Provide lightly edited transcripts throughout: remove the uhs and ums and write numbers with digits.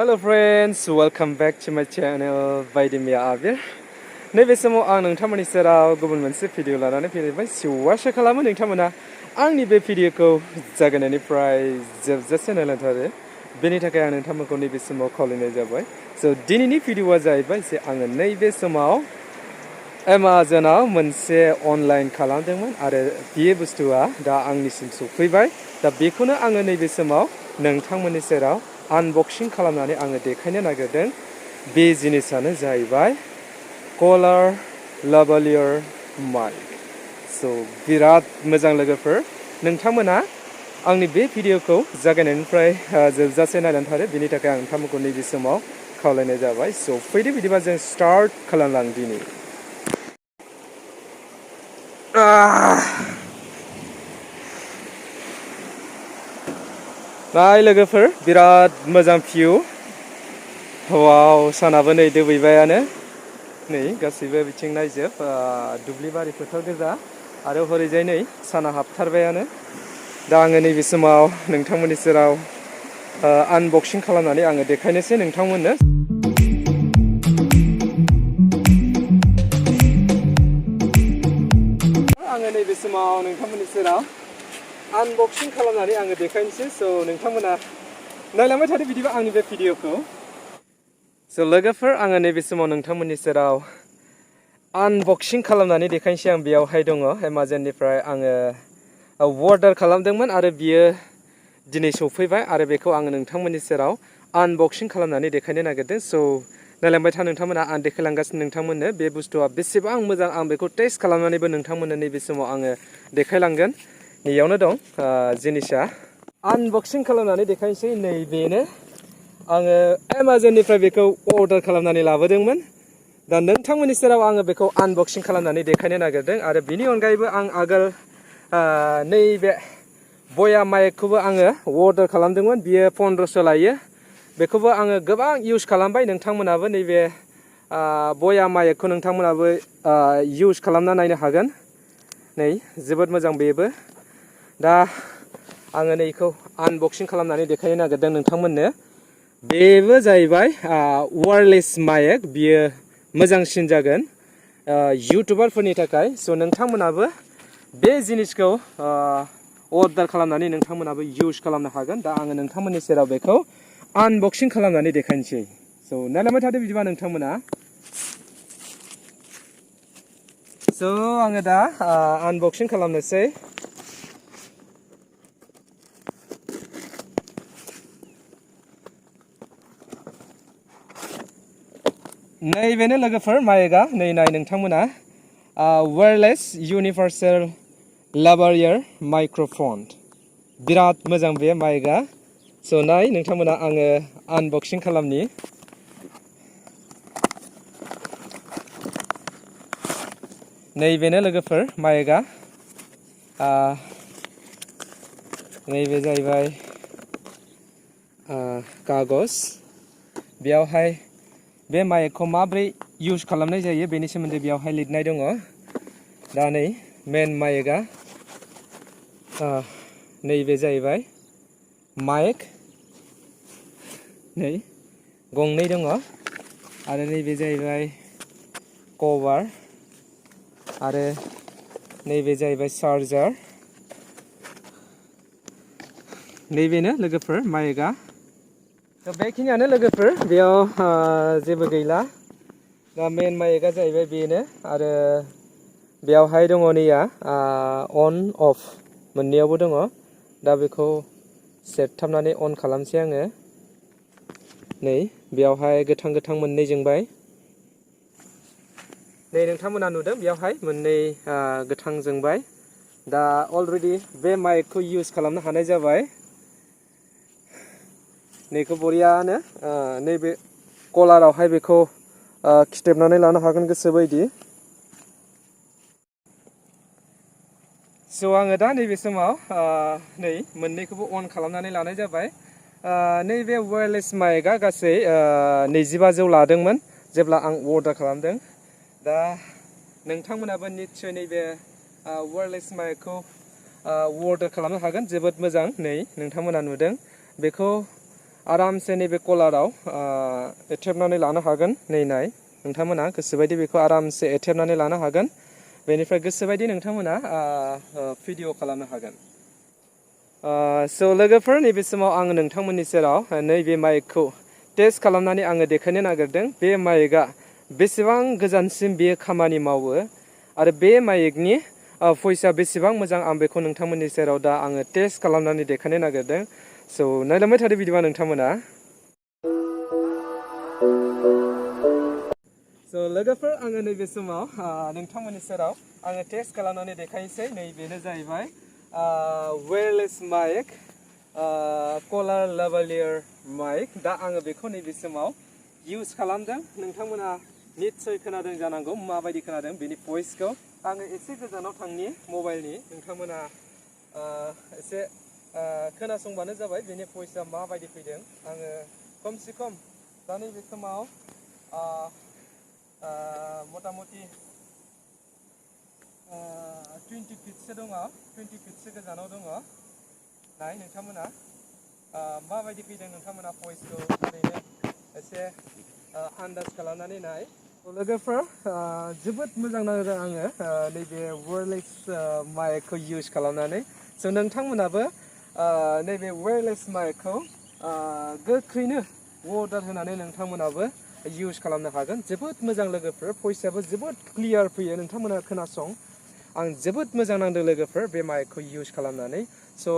Hello friends, welcome back to my channel Vaidimia Abir. नैबे समाव आं नोंथांमोननि सेराव गुबुन मोनसे भिडिअ लानानै फैबाय। आसा खालामो नोंथांमोना आंनि बे भिडिअखौ जागायनायनिफ्राय जोबजासिम नायलांथारो। बेनि थाखाय आं नोंथांमोनखौ नैबे समाव खावलायनाय जाबाय। दिनैनि भिडिअआ जाहैबाय जे आङो नैबे समाव एमाजनाव मोनसे अनलाइन खालामदोंमोन आरो बे बुस्थुआ दा आंनिसिम सफैबाय। दा बेखौनो आङो नैबे समाव नोंथांमोननि सेराव आनबक्सिं खालामनानै आङो देखायनो नागिरदों। बे जिनिसानो जाहैबाय कलार लाभालियर माइक। बिराद मोजां लोगोफोर, नोंथांमोना आंनि बे भिडिअखौ जागायनायनिफ्राय जोबजासे नायनानै थारो। बेनि थाखाय आं नोंथांमोनखौ नैबे समाव खावलायनाय जाबाय। फैदो बिदिबा जों स्टार्ट खालामलां दिनै। नाय लोगोफोर, बिराद मोजां भिउ। वाव, सानाबो नै दोबैबायानो। नै गासैबो बिथिं नायजोब, दुब्लि बारि फोथार गोजा आरो हरैजाय नै साना हाबथारबायानो। दा आङो नैबे समाव नोंथांमोननि सेराव आनबक्सिं खालामनानै आङो देखायनोसै नोंथांमोननो। आङो नैबे समाव नोंथांमोननि सेराव आनबक्सिं खालामनानै आङो देखायनोसै। नोंथांमोना नायलांबाय थादो बिदिबा आंनि बे भिडिअखौ। लोगोफोर, आङो नैबे समाव नोंथांमोननि सेराव आनबक्सिं खालामनानै देखायनोसै। आं बेयावहाय दङ एमाजननिफ्राय आङो अर्डार खालामदोंमोन आरो बियो दिनै सफैबाय आरो बेखौ आङो नोंथांमोननि सेराव आनबक्सिं खालामनानै देखायनो नागिरदों। नायलांबाय था नोंथांमोना, आं देखायलांगासिनो नोंथांमोननो बे बुस्थुआ बेसेबां मोजां। आं बेखौ टेस्ट खालामनानैबो नोंथांमोननो नैबे समाव आङो देखायलांगोन। नैयावनो दं जिनिसा। आनबक्सिं खालामनानै देखायनोसै। नैबेनो आङो एमाजननिफ्राय बेखौ अर्डार खालामनानै लाबोदोंमोन। दा नोंथांमोननि सेराव आङो बेखौ आनबक्सिं खालामनानै देखायनो नागिरदों। आरो बिनि अनगायैबो आं आगोल नैबे बया माइकखौबो आङो अर्डार खालामदोंमोन। बियो 1500 लायो। बेखौबो आङो गोबां इउज खालामबाय। नोंथांमोनाबो नैबे बया माइकखौ नोंथांमोनाबो इउज खालामना नायनो हागोन। नै जोबोद मोजां बेबो। दा आङो नैखौ आनबक्सिं खालामनानै देखायनो नागिरदों नोंथांमोननो। बेबो जाहैबाय वायारलेस माइक। बियो मोजांसिन जागोन इउटुबारफोरनि थाखाय। नोंथांमोनाबो बे जिनिसखौ अर्डार खालामनानै नोंथांमोनाबो इउज खालामनो हागोन। दा आङो नोंथांमोननि सेराव बेखौ आनबक्सिं खालामनानै देखायनोसै। नायलांबाय थादो बिदिबा नोंथांमोना। आङो दा आनबक्सिं खालामनोसै। नैबेनो लोगोफोर माइकआ। नै नाय नोंथांमोना, वायारलेस इउनिभार्सेल लाभालियर माइक्र'फन। बिराद मोजां बे माइकआ। नाय नोंथांमोना, आङो आनबक्सिं खालामनि। नैबेनो लोगोफोर माइकआ। नैबे जाहैबाय कागज। बेयावहाय बे माइकखौ माब्रै इउज खालामनाय जायो बेनि सोमोन्दै बेयावहाय लिरनाय दङ। दा नै मेन माइकआ। नैबे जाहैबाय माइक। नै गंनै दङ आरो नैबे जाहैबाय कभार आरो नैबे जाहैबाय चार्जार। नैबेनो लोगोफोर माइकआ। बेखिनियानो लोगोफोर, बेयाव जेबो गैला। दा मेन माइकआ जाहैबाय बेनो आरो बेयावहाय दङ नैया अन अफ मोननैयावबो दङ। दा बेखौ सेरथाबनानै अन खालामसै आङो। नै बेयावहाय गोथां गोथां मोननै जोंबाय। नै नोंथांमोना नुदों बेयावहाय मोननै गोथां जोंबाय। दा अलरेडि बे माइकखौ इउज खालामनो हानाय जाबाय। नैखौ बरियानो नैबे कलारावहाय बेखौ खिथेबनानै लानो हागोन गोसो बायदि। आङो दा नैबे समाव नै मोननैखौबो अन खालामनानै लानाय जाबाय। नैबे वायारलेस माइकआ गासै 2500 लादोंमोन जेब्ला आं अर्डार खालामदों। दा नोंथांमोनाबो निस्सय नैबे वायारलेस माइकखौ अर्डार खालामनो हागोन। जोबोद मोजां। नै नोंथांमोना नुदों बेखौ आरामसे नैबे कलाराव एथेबनानै लानो हागोन। नै नाय नोंथांमोना गोसोबायदि बेखौ आरामसे एथेबनानै लानो हागोन। बेनिफ्राय गोसोबायदि नोंथांमोना भिडिअ खालामनो हागोन। स' लोगोफोर नैबे समाव आङो नोंथांमोननि सेराव नैबे माइकखौ टेस्ट खालामनानै आङो देखायनो नागिरदों। बे माइकआ बेसेबां गोजानसिम बेयो खामानि मावो आरो बे माइकनि भइसआ बेसेबां मोजां आं बेखौ नोंथांमोननि सेराव दा आङो टेस्ट खालामनानै देखायनो नागिरदों। स' नायलांबाय थादो बिदिबा नोंथांमोना। स' लोगोफोर आङो नैबे समाव नोंथांमोननि सेराव आङो टेस्ट खालामनानै देखायनोसै। नैबेनो जाहैबाय वायरलेस माइक, कलार लाभालियर माइक। दा आङो बेखौ नैबे समाव इउज खालामदों। नोंथांमोना निस्सय खोनादों जानांगौ माबायदि खोनादों बेनि भइसखौ। आङो एसे गोजानाव थांनि मबाइलनि, नोंथांमोना एसे खोनासंबानो जाबाय बेनि भइसआ माबायदि फैदों। आङो खमसे खम दा नैबे समाव मथा मथि 20 फिटसो दङ, 20 फिटसो गोजानाव दङ। नाय नोंथांमोना माबायदि फैदों, नोंथांमोना भइसखौ ओरैनो एसे आन्दाज खालामनानै नाय। लोगोफोर जोबोद मोजां नांदों आङो नैबे वायरलेस माइकखौ इउज खालामनानै। स' नोंथांमोनाबो नैबे वायरलेस माइकखौ गोख्रैनो अर्डार होनानै नोंथांमोनाबो इउज खालामनो हागोन। जोबोद मोजां लोगोफोर, भइसआबो जोबोद क्लियार फैयो। नोंथांमोना खोनासं, आं जोबोद मोजां नांदों लोगोफोर बे माइकखौ इउज खालामनानै। स'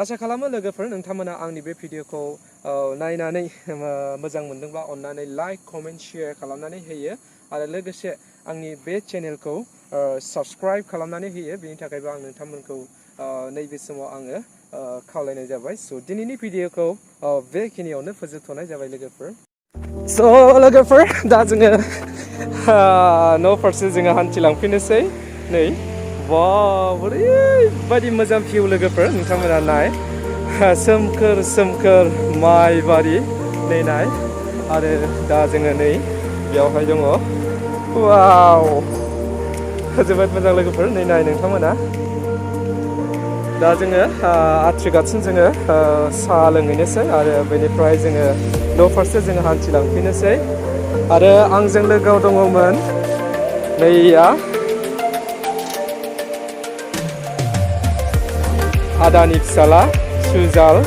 आसा खालामो लोगोफोर नोंथांमोना आंनि बे भिडिअखौ नायनानै मोजां मोनदोंब्ला अननानै लाइक, कमेन्ट, शेयार खालामनानै होयो आरो लोगोसे आंनि बे चेनेलखौ साबस्क्राइब खालामनानै होयो। बेनि थाखायबो आं नोंथांमोनखौ नैबे समाव आङो खावलायनाय जाबाय। स' दिनैनि भिडिअखौ बेखिनियावनो फोजोबथ'नाय जाबाय लोगोफोर। स' लोगोफोर दा जोङो न' फारसे जोङो हान्थिलांफिनोसै। नै वाव, ओरैबायदि मोजां भिउ लोगोफोर, नोंथांमोना नाय सोमखोर सोमखोर माइबारि। नै नाय आरो दा जोङो नै बेयावहाय दङ। वाव, जोबोद मोजां लोगोफोर। नै नाय नोंथांमोना, दा जोङो आथ्रिघाटसिम जोङो साहा लोंहैनोसै आरो बेनिफ्राय जोङो न' फारसे जोङो हान्थिलांफिनोसै। आरो आंजों लोगोआव दङमोन नैया आदानि फिसाला सुजाल।